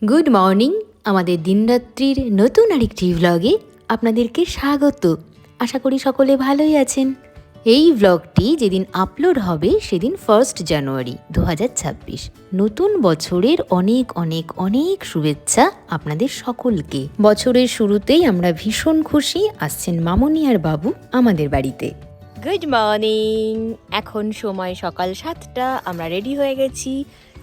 Good morning. আমাদের দিনরাত্রির নতুন আরেকটি ভ্লগে আপনাদেরকে স্বাগত। আশা করি সকলে ভালোই আছেন। এই ভ্লগটি যেদিন আপলোড হবে সেদিন 1 জানুয়ারি 2026। নতুন বছরের অনেক অনেক অনেক শুভেচ্ছা আপনাদের সকলকে। বছরের শুরুতেই আমরা ভীষণ খুশি আসছেন মামনি আর বাবু আমাদের বাড়িতে। Good morning. এখন সময় সকাল 7টা। আমরা রেডি হয়ে গেছি,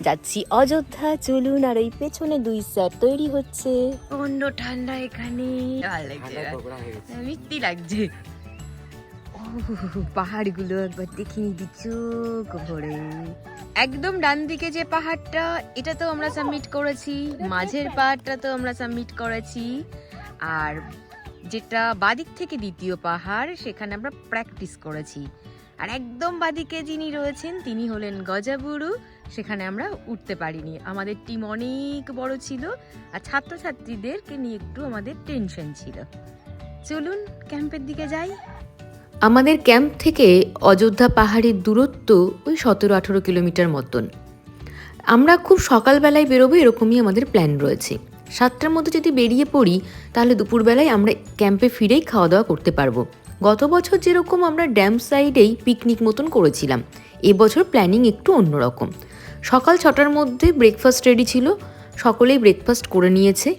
যাচ্ছি অযোধ্যা। চলুন। আর এই পেছনে 2 স্যার তৈরি হচ্ছে। প্রচন্ড ঠান্ডা এখানে, ভালো লাগছে, মিষ্টি লাগছে। পাহাড়গুলো একবার দেখে নিবি চোখ ভরে। একদম ডান দিকে যে পাহাড়টা, এটা তো আমরা সাবমিট করেছি। মাঝের পাহাড়টা তো আমরা সাবমিট করেছি। আর যেটা বাদিক থেকে দ্বিতীয় পাহাড়, সেখানে আমরা প্র্যাকটিস করেছি। আর একদম বাদিকে যিনি রয়েছেন তিনি হলেন গজাবুরু। সেখানে আমরা উঠতে পারিনি, আমাদের টিম অনেক বড় ছিল আর ছাত্রছাত্রীদেরকে নিয়ে একটু আমাদের টেনশন ছিল। চলুন ক্যাম্পের দিকে যাই। আমাদের ক্যাম্প থেকে অযোধ্যা পাহাড়ের দূরত্ব ওই 17-18 কিলোমিটার মতন। আমরা খুব সকালবেলায় বেরোবো এরকমই আমাদের প্ল্যান রয়েছে। 7টার মধ্যে যদি বেরিয়ে পড়ি তাহলে দুপুরবেলায় আমরা ক্যাম্পে ফিরেই খাওয়া দাওয়া করতে পারবো। গত বছর যেরকম আমরা ড্যাম সাইডেই পিকনিক মতন করেছিলাম, এবছর প্ল্যানিং একটু অন্যরকম। সকাল 6টার মধ্যে ব্রেকফাস্ট রেডি ছিল, সকলেই ব্রেকফাস্ট করে নিয়েছে।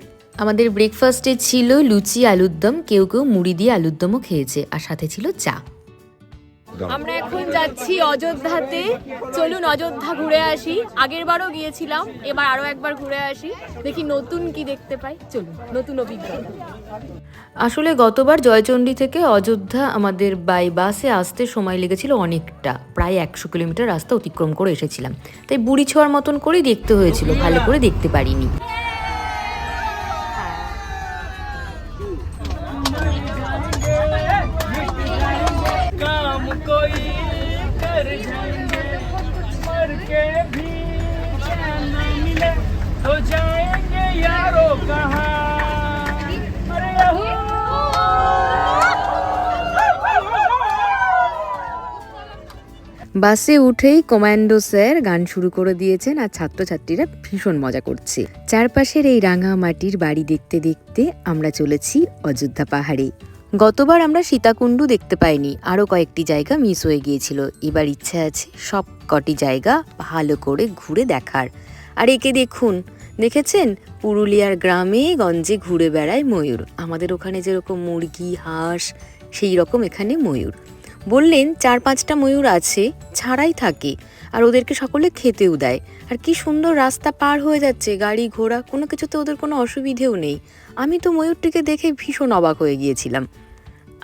আমাদের ব্রেকফাস্টে ছিল লুচি আলুর দম, কেউ কেউ মুড়ি দিয়ে আলুর দমও খেয়েছে, আর সাথে ছিল চা। আমরা এখন যাচ্ছি অযোধ্যাতে। চলুন অযোধ্যা ঘুরে আসি। আগের বারও গিয়েছিলাম, এবার আরো একবার ঘুরে আসি, দেখি নতুন কি দেখতে পাই। চলুন, নতুন অভিজ্ঞতা। আসলে গতবার জয়চণ্ডী থেকে অযোধ্যা আমাদের বাই বাসে আসতে সময় লেগেছিল অনেকটা, প্রায় 100 কিলোমিটার রাস্তা অতিক্রম করে এসেছিলাম। তাই বুড়ি ছোঁয়ার মতন করেই দেখতে হয়েছিল, ভালো করে দেখতে পারিনি। বাসে উঠেই কমান্ডো স্যার গান শুরু করে দিয়েছেন আর ছাত্রছাত্রীরা ভীষণ মজা করছে। চারপাশের এই রাঙা মাটির বাড়ি দেখতে দেখতে আমরা চলেছি অযোধ্যা পাহাড়ে। গতবার আমরা সীতাকুণ্ডু দেখতে পাইনি, আরও কয়েকটি জায়গা মিস হয়ে গিয়েছিল। এবার ইচ্ছা আছে সব কটি জায়গা ভালো করে ঘুরে দেখার। আর একে দেখুন, দেখেছেন পুরুলিয়ার গ্রামে গঞ্জে ঘুরে বেড়ায় ময়ূর। আমাদের ওখানে যেরকম মুরগি হাঁস, সেই রকম এখানে ময়ূর। বললেন 4-5টা ময়ূর আছে, ছাড়াই থাকে, আর ওদেরকে সকলে খেতেও দেয়। আর কি সুন্দর রাস্তা পার হয়ে যাচ্ছে, গাড়ি ঘোড়া কোনো কিছুতে ওদের কোনো অসুবিধেও নেই। আমি তো ময়ূরটিকে দেখে ভীষণ অবাক হয়ে গিয়েছিলাম।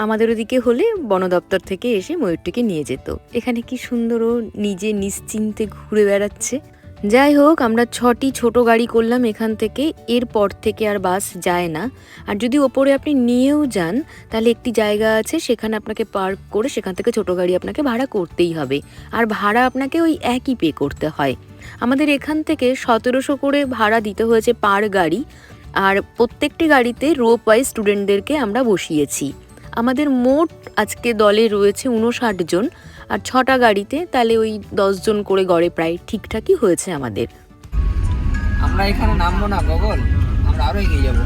আমাদের ওদিকে হলে বন দপ্তর থেকে এসে ময়ূরটিকে নিয়ে যেত। এখানে কি সুন্দর ও নিজে নিশ্চিন্তে ঘুরে বেড়াচ্ছে। যাই হোক, আমরা 6টি ছোট গাড়ি করলাম এখান থেকে। এরপর থেকে আর বাস যায় না। আর যদি ওপরে আপনি নিয়েও যান তাহলে একটি জায়গা আছে, সেখানে আপনাকে পার্ক করে সেখান থেকে ছোট গাড়ি আপনাকে ভাড়া করতেই হবে। আর ভাড়া আপনাকে ওই একই পে করতে হয়। আমাদের এখান থেকে 1700 করে ভাড়া দিতে হয়েছে পার গাড়ি। আর প্রত্যেকটি গাড়িতে রোপ ওয়াইজ স্টুডেন্টদেরকে আমরা বসিয়েছি। আমাদের মোট আজকে দলে রয়েছে 59 জন, আর 6টা গাড়িতে, তাহলে ওই 10 জন করে গড়ে প্রায় ঠিকঠাকই হয়েছে আমাদের। আমরা এখানে নামবো না গগল, আমরা আরো এগিয়ে যাবো।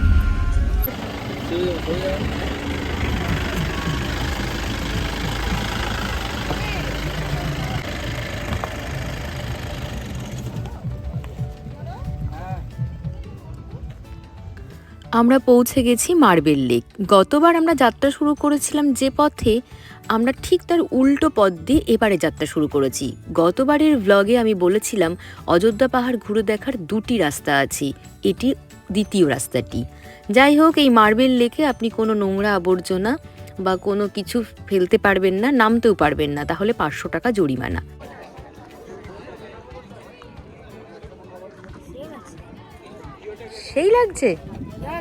আমরা পৌঁছে গেছি মার্বেল লেক। গতবার আমরা যাত্রা শুরু করেছিলাম যে পথে, আমরা ঠিক তার উল্টো পথ দিয়ে এবারে যাত্রা শুরু করেছি। গতবারের ব্লগে আমি বলেছিলাম অযোধ্যা পাহাড় ঘুরে দেখার 2টি রাস্তা আছে, এটি দ্বিতীয় রাস্তাটি। যাই হোক, এই মার্বেল লেকে আপনি কোনো নোংরা আবর্জনা বা কোনো কিছু ফেলতে পারবেন না, নামতেও পারবেন না, তাহলে 500 টাকা জরিমানা। সেই লাগছে।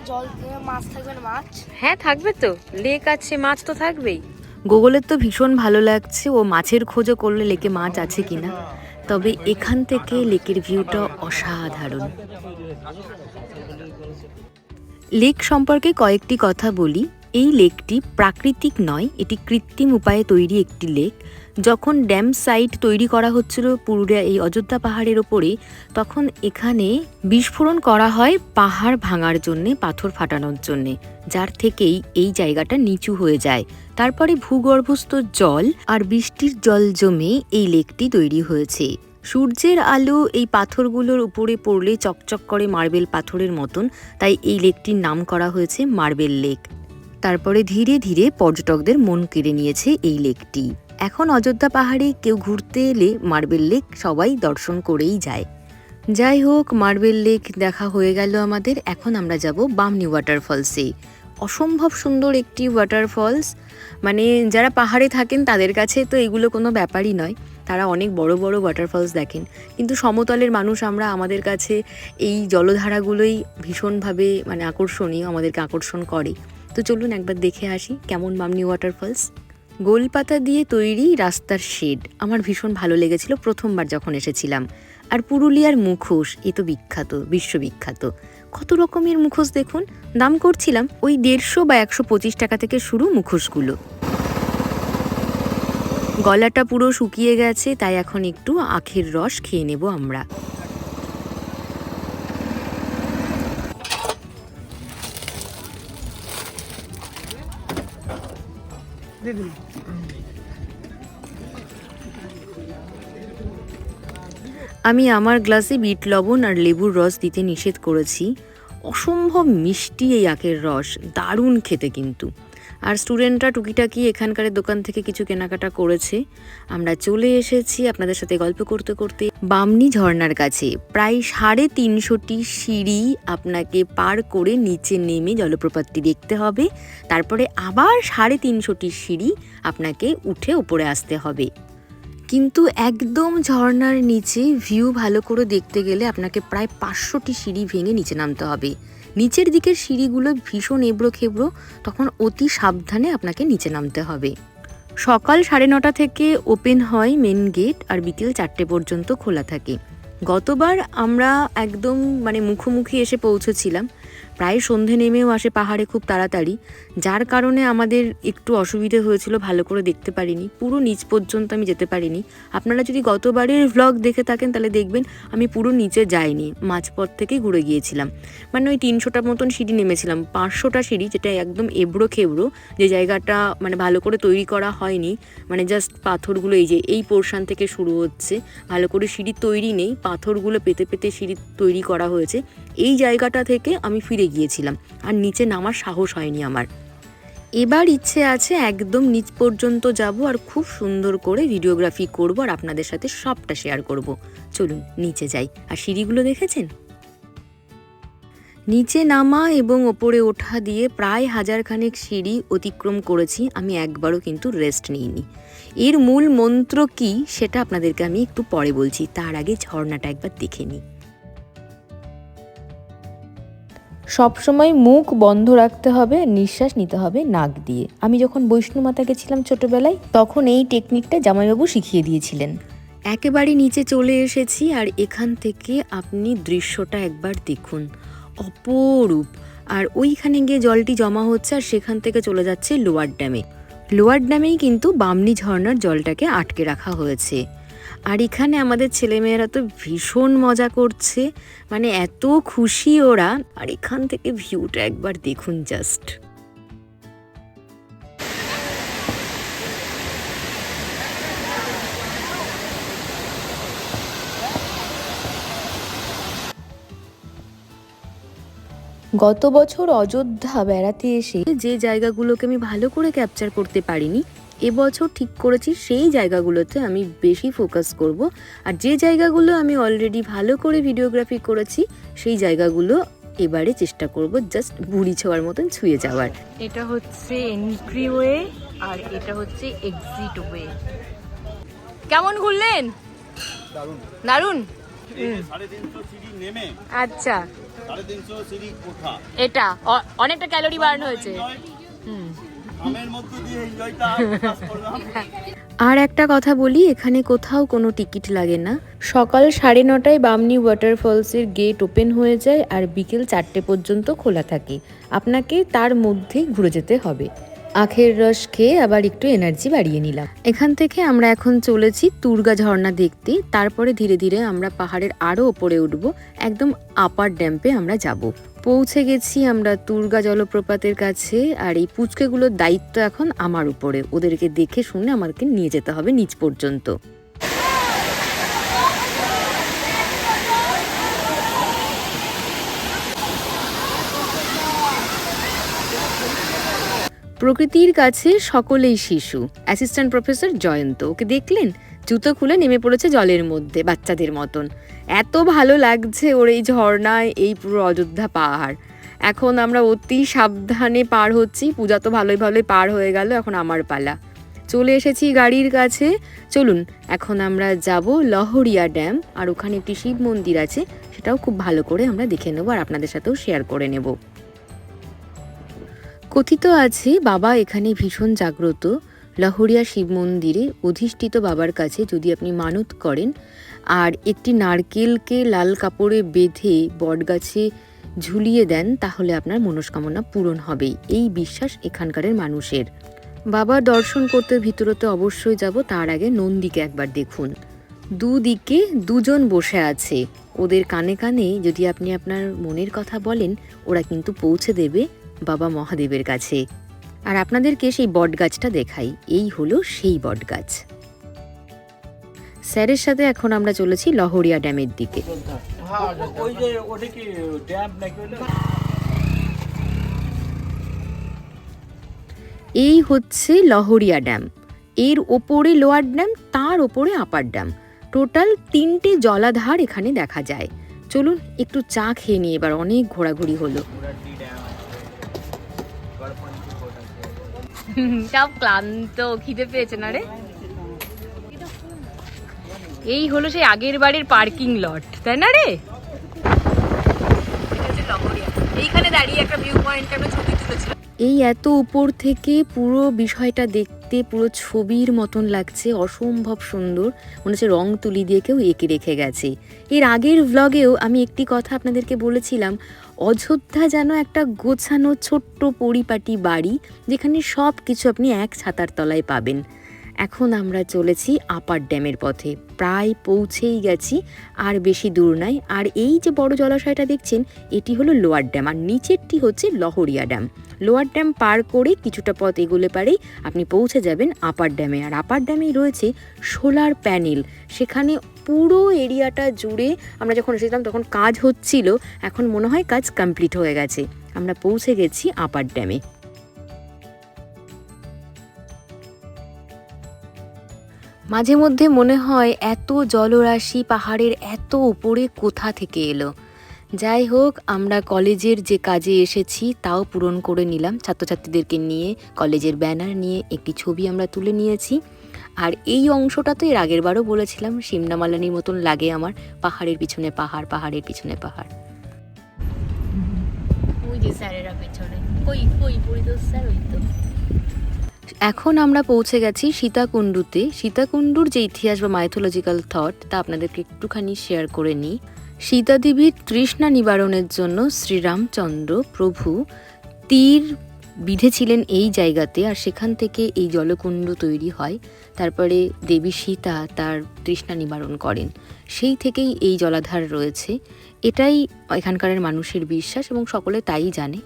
জল মাছ থাকবে না? মাছ হ্যাঁ থাকবে তো, লেক আছে, মাছ তো থাকবেই। গুগলের তো ভীষণ ভালো লাগছে, ও মাছের খোঁজও করলে লেকে মাছ আছে কিনা। তবে এখান থেকে লেকের ভিউটা অসাধারণ। লেক সম্পর্কে কয়েকটি কথা বলি। এই লেকটি প্রাকৃতিক নয়, এটি কৃত্রিম উপায়ে তৈরি একটি লেক। যখন ড্যাম সাইট তৈরি করা হচ্ছিল পুরুলিয়া এই অযোধ্যা পাহাড়ের ওপরে, তখন এখানে বিস্ফোরণ করা হয় পাহাড় ভাঙার জন্যে, পাথর ফাটানোর জন্যে, যার থেকেই এই জায়গাটা নিচু হয়ে যায়। তারপরে ভূগর্ভস্থ জল আর বৃষ্টির জল জমে এই লেকটি তৈরি হয়েছে। সূর্যের আলো এই পাথরগুলোর উপরে পড়লে চকচক করে মার্বেল পাথরের মতন, তাই এই লেকটির নাম করা হয়েছে মার্বেল লেক। তারপরে ধীরে ধীরে পর্যটকদের মন কেড়ে নিয়েছে এই লেকটি। এখন অযোধ্যা পাহাড়ে কেউ ঘুরতে এলে মার্বেল লেক সবাই দর্শন করেই যায়। যাই হোক, মার্বেল লেক দেখা হয়ে গেল আমাদের। এখন আমরা যাব বামনি ওয়াটারফলসে। অসম্ভব সুন্দর একটি ওয়াটারফলস, মানে যারা পাহাড়ে থাকেন তাদের কাছে তো এগুলো কোনো ব্যাপারই নয়, তারা অনেক বড় বড় ওয়াটারফলস দেখেন, কিন্তু সমতলের মানুষ আমরা, আমাদের কাছে এই জলধারাগুলোই ভীষণভাবে মানে আকর্ষণীয়, আমাদেরকে আকর্ষণ করে। তো চলুন একবার দেখে আসি কেমন বামনি ওয়াটারফলস। গোলপাতা দিয়ে তৈরি রাস্তার শেড আমার ভীষণ ভালো লেগেছিল প্রথমবার যখন এসেছিলাম। আর পুরুলিয়ার মুখোশ, এ তো বিখ্যাত, বিশ্ববিখ্যাত। কত রকমের মুখোশ দেখুন। দাম করছিলাম ওই 150 বা 125 টাকা থেকে শুরু মুখোশগুলো। গলাটা পুরো শুকিয়ে গেছে, তাই এখন একটু আখের রস খেয়ে নেব আমরা। আমি আমার গ্লাসে বিট লবণ আর লেবুর রস দিতে নিষেধ করেছি। অসম্ভব মিষ্টি এই আখের রস, দারুণ খেতে কিন্তু। আর স্টুডেন্টরা টুকিটাকি এখানকার দোকান থেকে কিছু কেনাকাটা করেছে। আমরা চলে এসেছি আপনাদের সাথে গল্প করতে করতে বামনি ঝর্ণার কাছে। প্রায় 350টি সিঁড়ি আপনাকে পার করে নিচে নেমে জলপ্রপাতটি দেখতে হবে, তারপরে আবার 350টি সিঁড়ি আপনাকে উঠে উপরে আসতে হবে। কিন্তু একদম ঝর্ণার নিচে ভিউ ভালো করে দেখতে গেলে আপনাকে প্রায় 500টি সিঁড়ি ভেঙে নিচে নামতে হবে। নিচের দিকের সিঁড়িগুলো ভীষণ এবড়ো খেবড়ো, তখন অতি সাবধানে আপনাকে নিচে নামতে হবে। সকাল 9:30 থেকে ওপেন হয় মেন গেট, আর বিকেল 4টে পর্যন্ত খোলা থাকে। গতবার আমরা একদম মানে মুখোমুখি এসে পৌঁছেছিলাম, প্রায় সন্ধে নেমেও আসে পাহাড়ে খুব তাড়াতাড়ি, যার কারণে আমাদের একটু অসুবিধে হয়েছিল, ভালো করে দেখতে পারিনি, পুরো নিচ পর্যন্ত আমি যেতে পারিনি। আপনারা যদি গতবারের ভ্লগ দেখে থাকেন তাহলে দেখবেন আমি পুরো নিচে যাইনি, মাঝপথ থেকে ঘুরে গিয়েছিলাম। মানে ওই 300টার মতন সিঁড়ি নেমেছিলাম, 500টা সিঁড়ি, যেটা একদম এবড়ো খেবড়ো, যে জায়গাটা মানে ভালো করে তৈরি করা হয়নি, মানে জাস্ট পাথরগুলো এই যে এই পোর্শন থেকে শুরু হচ্ছে, ভালো করে সিঁড়ি তৈরি নেই, পাথরগুলো পেতে পেতে সিঁড়ি তৈরি করা হয়েছে। এই জায়গাটা থেকে আমি ফিরে গিয়েছিলাম, আর নিচে নামার সাহস হয়নি আমার। এবার ইচ্ছে আছে একদম নিচ পর্যন্ত যাব আর খুব সুন্দর করে ভিডিওগ্রাফি করব, আর আপনাদের সাথে সবটা শেয়ার করব। চলুন নিচে যাই। আর সিঁড়িগুলো দেখেছেন? নিচে নামা এবং ওপরে ওঠা দিয়ে প্রায় 1000 খানেক সিঁড়ি অতিক্রম করেছি, আমি একবারও কিন্তু রেস্ট নিইনি। এর মূল মন্ত্র কি সেটা আপনাদেরকে আমি একটু পরে বলছি, তার আগে ঝর্ণাটা একবার দেখে নিই। সবসময় মুখ বন্ধ রাখতে হবে, নিঃশ্বাস নিতে হবে নাক দিয়ে। আমি যখন বৈষ্ণো মাতা গেছিলাম ছোটবেলায়, তখন এই টেকনিকটা জামাইবাবু শিখিয়ে দিয়েছিলেন। একেবারে নিচে চলে এসেছি, আর এখান থেকে আপনি দৃশ্যটা একবার দেখুন, অপরূপ। আর ওইখানে গিয়ে জলটি জমা হচ্ছে, আর সেখান থেকে চলে যাচ্ছে লোয়ার ড্যামে। লোয়ার ড্যামেই কিন্তু বামনি ঝর্ণার জলটাকে আটকে রাখা হয়েছে। আর এখানে আমাদের ছেলেমেয়েরা তো ভীষণ মজা করছে, মানে এত খুশি ওরা। আর এখান থেকে ভিউটা একবার দেখুন জাস্ট। গত বছর অযোধ্যা বেড়াতে এসে যে জায়গাগুলোকে আমি ভালো করে ক্যাপচার করতে পারিনি, এবছর ঠিক করেছি সেই জায়গাগুলোতে আমি বেশি ফোকাস করব। আর যে জায়গাগুলো আমি অলরেডি ভালো করে ভিডিওগ্রাফি করেছি সেই জায়গাগুলো এবারে চেষ্টা করব জাস্ট বুড়ি ছোঁয়ার মতন ছুঁয়ে যাওয়ার। এটা হচ্ছে এন্ট্রি ওয়ে, আর এটা হচ্ছে এক্সিট ওয়ে। কেমন ঘুরলেন? দারুণ। 350 সিঁড়ি নেমে, আচ্ছা, 350 সিঁড়ি ওঠা, এটা অনেকটা ক্যালোরি বার্ন হয়েছে। আমের মধ্য দিয়ে এনজয়টা প্রকাশ করলাম। আর একটা কথা বলি, এখানে কোথাও কোনো টিকিট লাগে না। সকাল 9:30টায় বামনি ওয়াটারফলসের গেট ওপেন হয়ে যায় আর বিকেল 4টে পর্যন্ত খোলা থাকে। আপনাকে তার মধ্যেই ঘুরে যেতে হবে। আখের রস খেয়ে আবার একটু এনার্জি বাড়িয়ে নিলাম। এখান থেকে আমরা এখন চলেছি তুরগা ঝর্ণা দেখতে। তারপরে ধীরে ধীরে আমরা পাহাড়ের আরও ওপরে উঠব, একদম আপার ড্যাম্পে আমরা যাব। পৌঁছে গেছি আমরা তুরগা জলপ্রপাতের কাছে। আর এই পুচকেগুলোর দায়িত্ব এখন আমার উপরে, ওদেরকে দেখে শুনে আমাকে নিয়ে যেতে হবে নিচ পর্যন্ত। প্রকৃতির কাছে সকলেই শিশু। অ্যাসিস্ট্যান্ট প্রফেসর জয়ন্ত, ওকে দেখলেন? জুতো খুলে নেমে পড়েছে জলের মধ্যে বাচ্চাদের মতন। এত ভালো লাগছে ওর এই ঝর্ণায়, এই পুরো অযোধ্যা পাহাড়। এখন আমরা অতি সাবধানে পার হচ্ছি। পূজা তো ভালোই ভালোই পার হয়ে গেল, এখন আমার পালা। চলে এসেছি গাড়ির কাছে। চলুন এখন আমরা যাব লহরিয়া ড্যাম। আর ওখানে একটি শিব মন্দির আছে, সেটাও খুব ভালো করে আমরা দেখে নেবো আর আপনাদের সাথেও শেয়ার করে নেব। কথিত আছে বাবা এখানে ভীষণ জাগ্রত। লহরিয়া শিব মন্দিরে অধিষ্ঠিত বাবার কাছে যদি আপনি মানত করেন আর একটি নারকেলকে লাল কাপড়ে বেঁধে বটগাছে ঝুলিয়ে দেন, তাহলে আপনার মনস্কামনা পূরণ হবেই, এই বিশ্বাস এখানকারের মানুষের। বাবার দর্শন করতে ভিতরতে অবশ্যই যাব, তার আগে নন্দীকে একবার দেখুন। দুদিকে দুজন বসে আছে, ওদের কানে কানে যদি আপনি আপনার মনের কথা বলেন, ওরা কিন্তু পৌঁছে দেবে বাবা মহাদেবের কাছে। আর আপনাদেরকে সেই বটগাছটা দেখাই, এই হলো সেই বটগাছ। স্যারের সাথে এখন আমরা চলেছি লহরিয়া ড্যামের দিকে। ওই যে ওটা কি ড্যাম নাকি ওটা? এই হচ্ছে লহরিয়া ড্যাম, এর ওপরে লোয়ার ড্যাম, তার ওপরে আপার ড্যাম। টোটাল 3টে জলাধার এখানে দেখা যায়। চলুন একটু চা খেয়ে নিয়ে, এবার অনেক ঘোরাঘুরি হলো। সব ক্লান্ত, খিদে পেয়েছে না রে? এই হলো সেই আগের বাড়ির পার্কিং লট, তাই না রে? এইখানে দাঁড়িয়ে একটা ভিউ পয়েন্ট আমরা ছবি তুলেছিলাম। এই এত উপর থেকে পুরো বিষয়টা দেখতে পুরো ছবির মতন লাগছে, অসম্ভব সুন্দর। মনে হচ্ছে রং তুলি দিয়ে কেউ এঁকে রেখে গেছে। এর আগের ভ্লগেও আমি একটি কথা আপনাদেরকে বলেছিলাম, অযোধ্যা যেন একটা গোছানো ছোট্ট পরিপাটি বাড়ি, যেখানে সব কিছু আপনি এক ছাতার তলায় পাবেন। এখন আমরা চলেছি আপার ড্যামের পথে, প্রায় পৌঁছেই গেছি, আর বেশি দূর নাই। আর এই যে বড় জলাশয়টা দেখছেন, এটি হলো লোয়ার ড্যাম, আর নিচেরটি হচ্ছে লহরিয়া ড্যাম। লোয়ার ড্যাম পার করে কিছুটা পথ এগোলে পারেই আপনি পৌঁছে যাবেন আপার ড্যামে। আর আপার ড্যামেই রয়েছে সোলার প্যানেল, সেখানে পুরো এরিয়াটা জুড়ে আমরা যখন এসেছিলাম তখন কাজ হচ্ছিল, এখন মনে হয় কাজ কমপ্লিট হয়ে গেছে। আমরা পৌঁছে গেছি আপার ড্যামে। মাঝে মধ্যে মনে হয় এত জলরাশি পাহাড়ের এত উপরে কোথা থেকে এলো। যাই হোক, আমরা কলেজের যে কাজে এসেছি তাও পূরণ করে নিলাম। ছাত্রছাত্রীদেরকে নিয়ে কলেজের ব্যানার নিয়ে একটি ছবি আমরা তুলে নিয়েছি। আর এই অংশটা তো এর আগের বারও বলেছিলাম, সিমনা মালানির মতন লাগে আমার, পাহাড়ের পিছনে পাহাড়, পাহাড়ের পিছনে পাহাড়। ওই যে স্যারেরা পেছনে, কই পরিদোষ স্যার, ওই তো। এখন আমরা পৌঁছে গেছি সীতাকুণ্ডুতে। সীতাকুণ্ডুর যে ইতিহাস বা মাইথোলজিক্যাল থট তা আপনাদেরকে একটুখানি শেয়ার করে নিই। সীতা দেবীর তৃষ্ণা নিবারণের জন্য শ্রীরামচন্দ্র প্রভু তীর বিঁধেছিলেন এই জায়গাতে, আর সেখান থেকে এই জলকুণ্ড তৈরি হয়। তারপরে দেবী সীতা তার তৃষ্ণা নিবারণ করেন, সেই থেকেই এই জলাধার রয়েছে। এটাই এখানকার মানুষের বিশ্বাস এবং সকলে তাই জানে।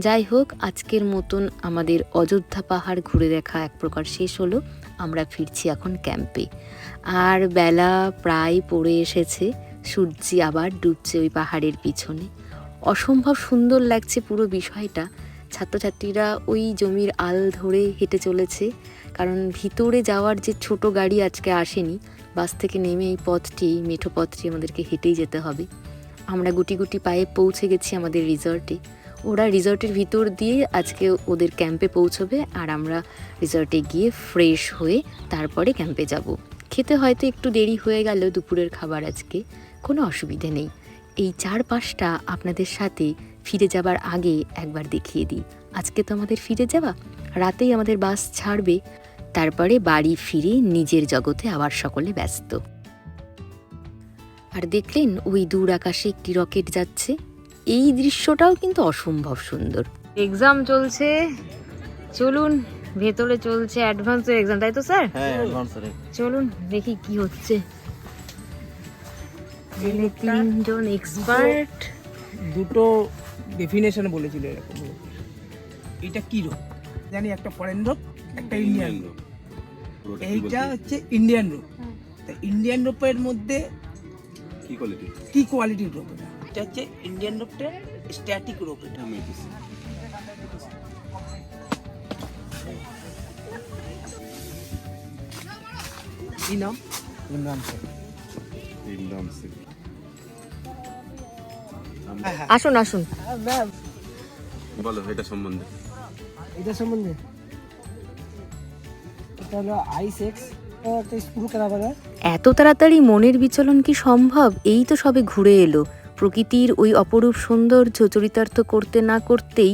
যাই হোক, আজকের মতন আমাদের অযোধ্যা পাহাড় ঘুরে দেখা এক প্রকার শেষ হলো। আমরা ফিরছি এখন ক্যাম্পে। আর বেলা প্রায় পড়ে এসেছে, সূর্য আবার ডুবছে ওই পাহাড়ের পিছনে। অসম্ভব সুন্দর লাগছে পুরো বিষয়টা। ছাত্রছাত্রীরা ওই জমির আল ধরে হেঁটে চলেছে, কারণ ভিতরে যাওয়ার যে ছোট গাড়ি আজকে আসেনি। বাস থেকে নেমে এই পথটি, মেঠো পথটি আমাদেরকে হেঁটেই যেতে হবে। আমরা গুটি গুটি পায়ে পৌঁছে গেছি আমাদের রিসর্টে। ওরা রিসর্টের ভিতর দিয়ে আজকে ওদের ক্যাম্পে পৌঁছবে, আর আমরা রিসর্টে গিয়ে ফ্রেশ হয়ে তারপরে ক্যাম্পে যাব। খেতে হয়তো একটু দেরি হয়ে গেল দুপুরের খাবার, আজকে কোনো অসুবিধে নেই। এই চারপাশটা আপনাদের সাথে ফিরে যাবার আগে একবার দেখিয়ে দিই। আজকে তো আমাদের ফিরে যাওয়া, রাতেই আমাদের বাস ছাড়বে, তারপরে বাড়ি ফিরে নিজের জগতে আবার সকলে ব্যস্ত। আর দেখলেন ওই দূর আকাশে একটি রকেট যাচ্ছে, এই দৃশ্যটাও কিন্তু অসম্ভব সুন্দর। এক্সাম চলছে, চলুন ভেতরে চলছে অ্যাডভান্সের এক্সাম, তাই তো স্যার? হ্যাঁ অ্যাডভান্সের। চলুন দেখি কি হচ্ছে। এখানে 3 জন এক্সপার্ট। দুটো ডেফিনেশন বলেছিল এরকম, এটা কি রোগ জানি, একটা ফরেন রোগ একটা ইন্ডিয়ান রোগ। এইটা হচ্ছে ইন্ডিয়ান রোগ। তা ইন্ডিয়ান রোগের মধ্যে কি কোয়ালিটির রোগ? এটা হচ্ছে ইন্ডিয়ান রোগটা স্ট্যাটিক রোগ। এটা কি নাম? ইমরান শেখ। আসুন আসুন। বলো এটা সম্বন্ধে। এটা সম্বন্ধে এটা হলো আইসেক্স, একটা স্ক্রু করা বলে। এত তাড়াতাড়ি মনের বিচলন কি সম্ভব? এই তো সবে ঘুরে এলো। প্রকৃতির ওই অপরূপ সৌন্দর্য চরিতার্থ করতে না করতেই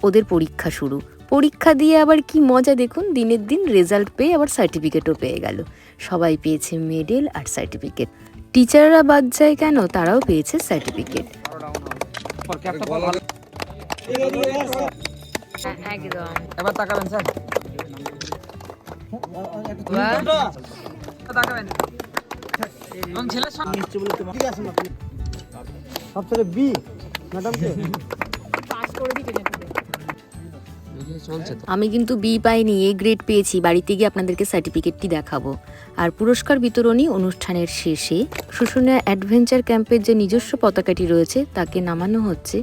ওদের পরীক্ষা শুরু। পরীক্ষা দিয়ে আবার কি মজা দেখুন, দিনের দিন রেজাল্ট পেয়ে আবার সার্টিফিকেটও পেয়ে গেল। সবাই পেয়েছে মেডেল আর সার্টিফিকেট। টিচাররা বাদ যায় কেন, তারাও পেয়েছে সার্টিফিকেট। একদম। এবার তাকাবেন স্যার। তাকাবেন। কোন ছেলে সবথেকে বি ম্যাডামকে আমি কিন্তু বি পাইনি, এ গ্রেড পেয়েছি। বাড়িতে গিয়ে আপনাদেরকে সার্টিফিকেটটি দেখাবো। আর পুরস্কার বিতরণী অনুষ্ঠানের শেষে শুশুনিয়া অ্যাডভেঞ্চার ক্যাম্পের যে নিজস্ব পতাকাটি রয়েছে তাকে নামানো হচ্ছে।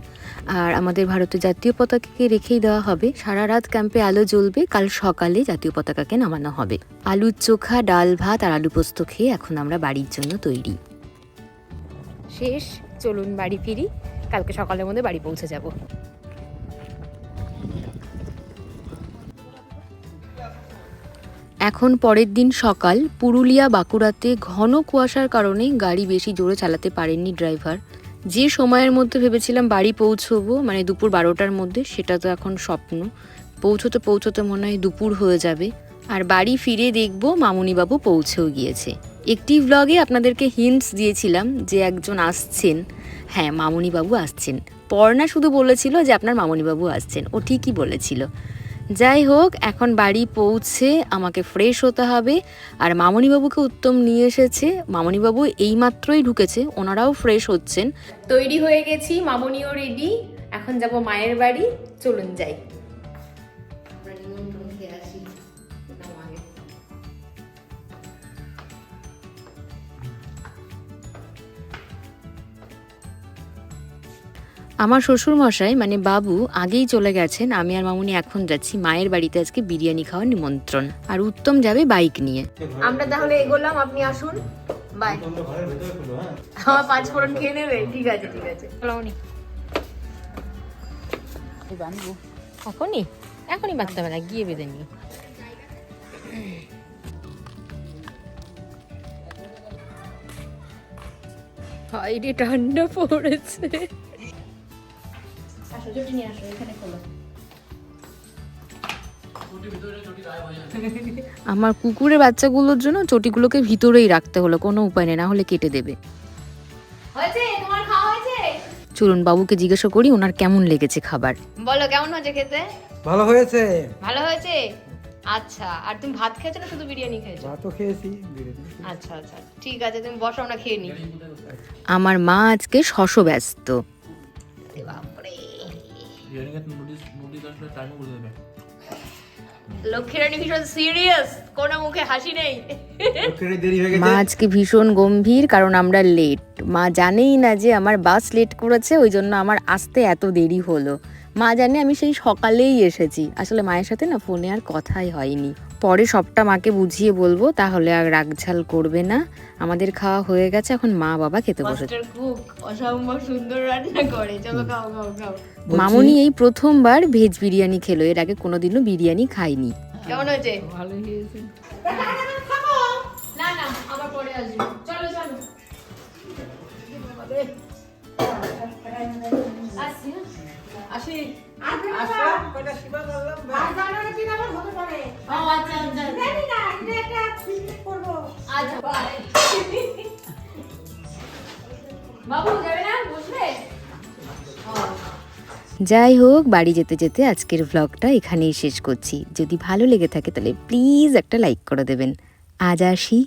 আর আমাদের ভারতের জাতীয় পতাকাকে রেখেই দেওয়া হবে। সারা রাত ক্যাম্পে আলো জ্বলবে, কাল সকালে জাতীয় পতাকাকে নামানো হবে। আলুর চোখা, ডাল ভাত আর আলু পোস্ত খেয়ে এখন আমরা বাড়ির জন্য তৈরি। শেষ, চলুন বাড়ি ফিরি, কালকে সকালের মধ্যে বাড়ি পৌঁছে যাব। এখন পরের দিন সকাল। পুরুলিয়া বাঁকুড়াতে ঘন কুয়াশার কারণে গাড়ি বেশি জোরে চালাতে পারেননি ড্রাইভার। যে সময়ের মধ্যে ভেবেছিলাম বাড়ি পৌঁছবো, মানে দুপুর 12টার মধ্যে, সেটা তো এখন স্বপ্ন। পৌঁছতে পৌঁছতে মনে হয় দুপুর হয়ে যাবে। আর বাড়ি ফিরে দেখবো মামুনিবাবু পৌঁছেও গিয়েছে। একটি ব্লগে আপনাদেরকে হিন্টস দিয়েছিলাম যে একজন আসছেন। হ্যাঁ, মামুনিবাবু আসছেন। পর্ণা শুধু বলেছিল যে আপনার মামুনিবাবু আসছেন, ও ঠিকই বলেছিল। যাই হোক, এখন বাড়ি পৌঁছে আমাকে ফ্রেশ হতে হবে। আর মামুনিবাবুকে উত্তম নিয়ে এসেছে। মামুনিবাবু এইমাত্রই ঢুকেছে, ওনারাও ফ্রেশ হচ্ছেন। তৈরি হয়ে গেছি, মামুনিও রেডি। এখন যাব মায়ের বাড়ি, চলুন যাই। আমার শ্বশুর মশাই মানে বাবু আগেই চলে গেছেন। আমি আর মামুনি এখন যাচ্ছি মায়ের বাড়িতে। আজকে বিরিয়ানি খাওয়ার নিমন্ত্রণ। আর উত্তম যাবে বাইক নিয়ে। আমরা তাহলে এগোলাম, আপনি আসুন। বাই। আমার 5 ফোড়ন খেয়ে নেবে? ঠিক আছে ঠিক আছে। এখনই এখনই বাঁধতে হবে না, গিয়ে বেঁধে নিও। হাইরে ঠান্ডা পড়েছে। আমার কুকুরের বাচ্চাগুলোর জন্য চটিগুলোকে ভিতরেই রাখতে হলো, কোনো উপায় নেই, না হলে কেটে দেবে। চলুন বাবুকে জিজ্ঞাসা করি ওনার কেমন লেগেছে খাবার। বলো কেমন হয়েছে খেতে? ভালো হয়েছে। ভালো হয়েছে, আচ্ছা। আর তুমি ভাত খেয়েছো না শুধু বিরিয়ানি খেয়েছো? ভাতও খেয়েছি। আচ্ছা আচ্ছা ঠিক আছে, তুমি বসো, আমরা খেয়ে নিই। আমার মা আজকে শশ ব্যস্ত। লক্ষ্মীরানী ভীষণ সিরিয়াস, কোনো মুখে হাসি নেই। মা আজকে ভীষণ গম্ভীর, কারণ আমরা লেট। মা জানেই না যে আমার বাস লেট করেছে, ওই জন্য আমার আসতে এত দেরি হলো। মা জানে আমি সেই সকালেই এসেছি। আসলে মায়ের সাথে না ফোনে আর কথাই হয়নি। পরে সবটা মাকে বুঝিয়ে বলবো, তাহলে আর রাগঝাল করবে না। আমাদের খাওয়া হয়ে গেছে, এখন মা বাবা খেতে বসেছে। অসম্ভব সুন্দর রান্না করে, চলো খাও খাও খাও। মামুনি এই প্রথমবার ভেজ বিরিয়ানি খেলো, এর আগে কোনোদিনও বিরিয়ানি খাইনি। কেমন হয়েছে? ভালোই হয়েছে। না না, আবার পরে আসবো, চলো চলো। যাই হোক, বাড়ি যেতে যেতে আজকের ভ্লগটা এখানেই শেষ করছি। যদি ভালো লেগে থাকে তাহলে প্লিজ একটা লাইক করে দেবেন। আজ আসি।